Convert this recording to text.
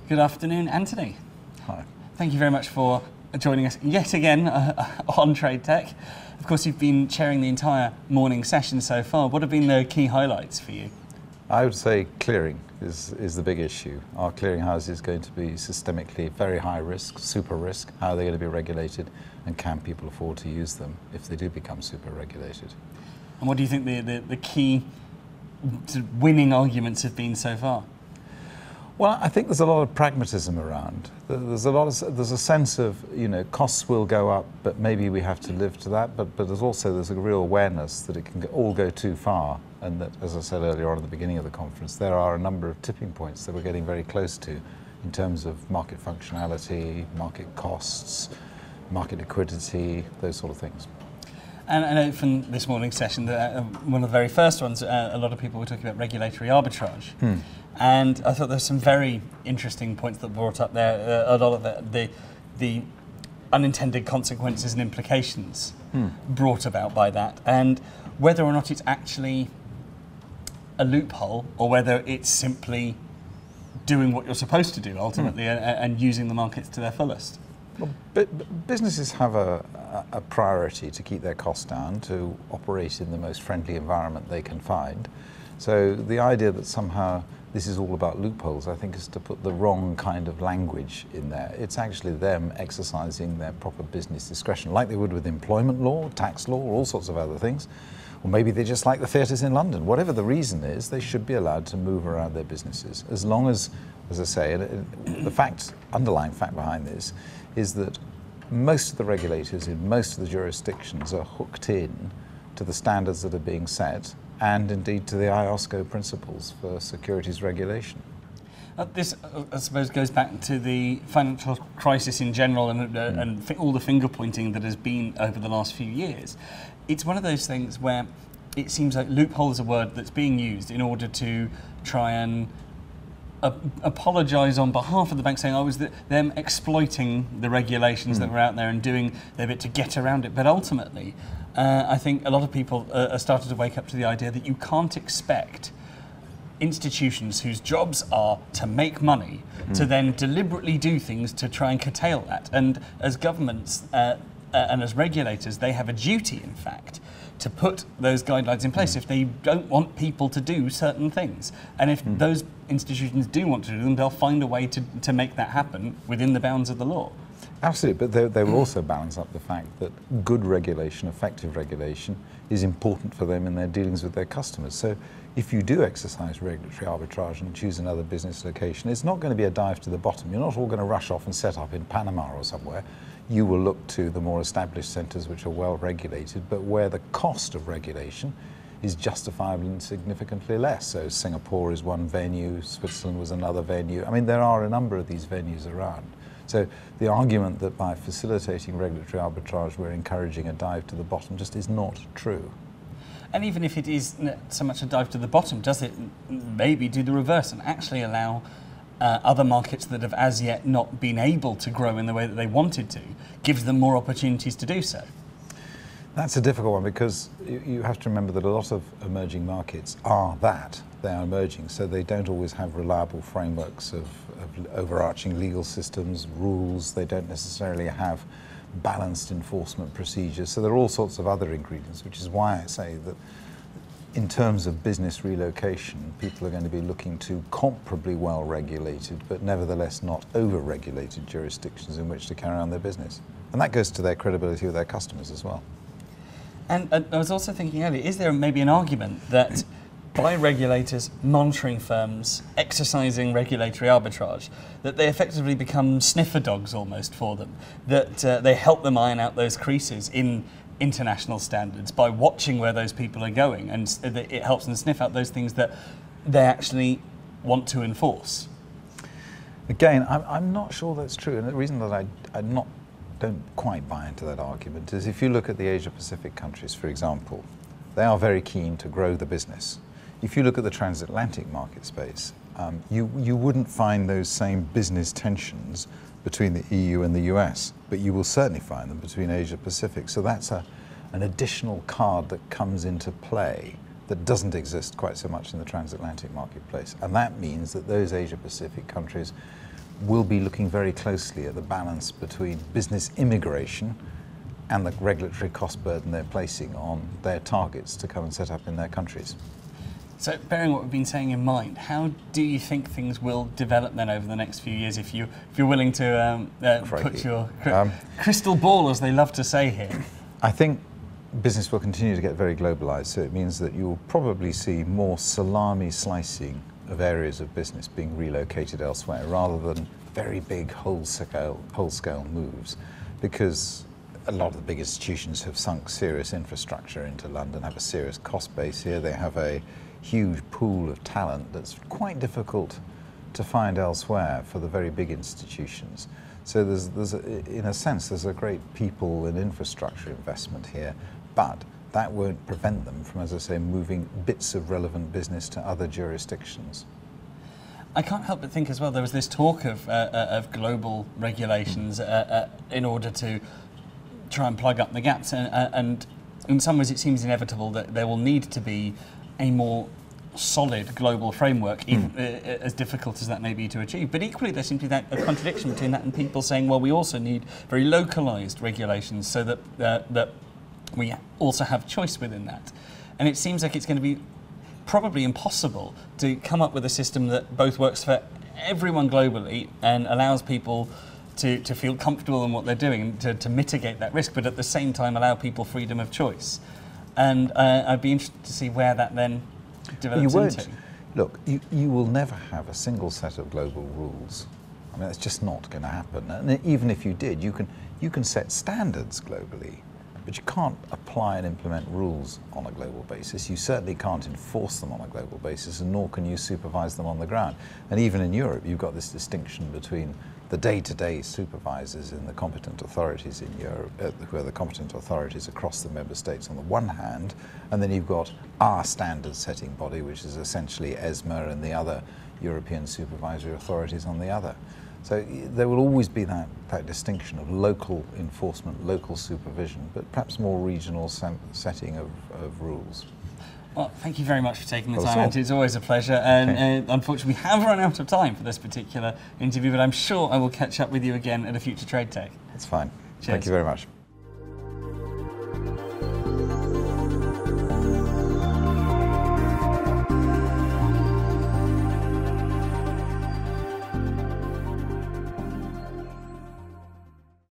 Good afternoon, Anthony. Hi. Thank you very much for joining us yet again on TradeTech. Of course, you've been chairing the entire morning session so far. What have been the key highlights for you? I would say clearing is the big issue. Are clearinghouse is going to be systemically very high risk, super risk? How are they going to be regulated? And can people afford to use them if they do become super regulated? And what do you think the key sort of winning arguments have been so far? Well, I think there's a lot of pragmatism around. There's a sense of, costs will go up, but maybe we have to live to that. But there's a real awareness that it can all go too far, and that, as I said earlier on at the beginning of the conference, there are a number of tipping points that we're getting very close to in terms of market functionality, market costs, market liquidity, those sort of things. And I know from this morning's session that one of the very first ones, a lot of people were talking about regulatory arbitrage. And I thought there were some very interesting points that were brought up there. A lot of the unintended consequences and implications brought about by that, and whether or not it's actually a loophole or whether it's simply doing what you're supposed to do ultimately and using the markets to their fullest. Well, businesses have a priority to keep their costs down, to operate in the most friendly environment they can find. So the idea that somehow this is all about loopholes, I think, is to put the wrong kind of language in there. It's actually them exercising their proper business discretion, like they would with employment law, tax law, or all sorts of other things. Or maybe they just like the theatres in London. Whatever the reason is, they should be allowed to move around their businesses. As long as I say, the underlying fact behind this is that most of the regulators in most of the jurisdictions are hooked in to the standards that are being set, and indeed to the IOSCO principles for securities regulation. This, I suppose, goes back to the financial crisis in general and all the finger pointing that has been over the last few years. It's one of those things where it seems like loophole is a word that's being used in order to try and apologise on behalf of the bank, saying, was them exploiting the regulations that were out there and doing their bit to get around it. But ultimately, I think a lot of people are starting to wake up to the idea that you can't expect institutions whose jobs are to make money to then deliberately do things to try and curtail that. And as governments and as regulators, they have a duty, in fact, to put those guidelines in place if they don't want people to do certain things. And if those institutions do want to do them, they'll find a way to make that happen within the bounds of the law. Absolutely, but they will also balance up the fact that good regulation, effective regulation, is important for them in their dealings with their customers. So if you do exercise regulatory arbitrage and choose another business location, it's not going to be a dive to the bottom. You're not all going to rush off and set up in Panama or somewhere. You will look to the more established centres which are well regulated, but where the cost of regulation is justifiably and significantly less. So Singapore is one venue, Switzerland was another venue. I mean, there are a number of these venues around. So the argument that by facilitating regulatory arbitrage we're encouraging a dive to the bottom just is not true. And even if it is so much a dive to the bottom, does it maybe do the reverse and actually allow other markets that have as yet not been able to grow in the way that they wanted to, gives them more opportunities to do so? That's a difficult one, because you have to remember that a lot of emerging markets are that. They are emerging, so they don't always have reliable frameworks of overarching legal systems, rules. They don't necessarily have balanced enforcement procedures. So there are all sorts of other ingredients, which is why I say that in terms of business relocation, people are going to be looking to comparably well regulated, but nevertheless not over-regulated jurisdictions in which to carry on their business. And that goes to their credibility with their customers as well. And I was also thinking earlier, is there maybe an argument that by regulators monitoring firms, exercising regulatory arbitrage, that they effectively become sniffer dogs almost for them, that they help them iron out those creases in international standards by watching where those people are going, and it helps them sniff out those things that they actually want to enforce? Again, I'm not sure that's true, and the reason that I don't quite buy into that argument is if you look at the Asia-Pacific countries, for example, they are very keen to grow the business. If you look at the transatlantic market space, you wouldn't find those same business tensions between the EU and the US, but you will certainly find them between Asia-Pacific. So that's an additional card that comes into play that doesn't exist quite so much in the transatlantic marketplace. And that means that those Asia-Pacific countries will be looking very closely at the balance between business immigration and the regulatory cost burden they're placing on their targets to come and set up in their countries. So, bearing what we've been saying in mind, how do you think things will develop then over the next few years, if you're willing to put your crystal ball, as they love to say here? I think business will continue to get very globalised, so it means that you'll probably see more salami slicing of areas of business being relocated elsewhere, rather than very big whole-scale moves, because a lot of the big institutions have sunk serious infrastructure into London, have a serious cost base here. They have a huge pool of talent that's quite difficult to find elsewhere for the very big institutions. So in a sense, there's a great people and infrastructure investment here, but that won't prevent them from, as I say, moving bits of relevant business to other jurisdictions. I can't help but think as well, there was this talk of global regulations in order to try and plug up the gaps, and in some ways it seems inevitable that there will need to be a more solid global framework, even as difficult as that may be to achieve. But equally, there seems to be a contradiction between that and people saying, well, we also need very localised regulations so that we also have choice within that. And it seems like it's going to be probably impossible to come up with a system that both works for everyone globally and allows people to feel comfortable in what they're doing, to mitigate that risk, but at the same time allow people freedom of choice. And I'd be interested to see where that then develops into. Look, you will never have a single set of global rules. I mean, that's just not going to happen. And even if you did, you can set standards globally, but you can't apply and implement rules on a global basis. You certainly can't enforce them on a global basis, and nor can you supervise them on the ground. And even in Europe, you've got this distinction between the day-to-day supervisors and the competent authorities in Europe, who are the competent authorities across the member states on the one hand, and then you've got our standard-setting body, which is essentially ESMIR and the other European supervisory authorities on the other. So there will always be that distinction of local enforcement, local supervision, but perhaps more regional setting of rules. Well, thank you very much for taking the time, Anthony. It's always a pleasure. And unfortunately, we have run out of time for this particular interview, but I'm sure I will catch up with you again at a future Trade Tech. That's fine. Cheers. Thank you very much.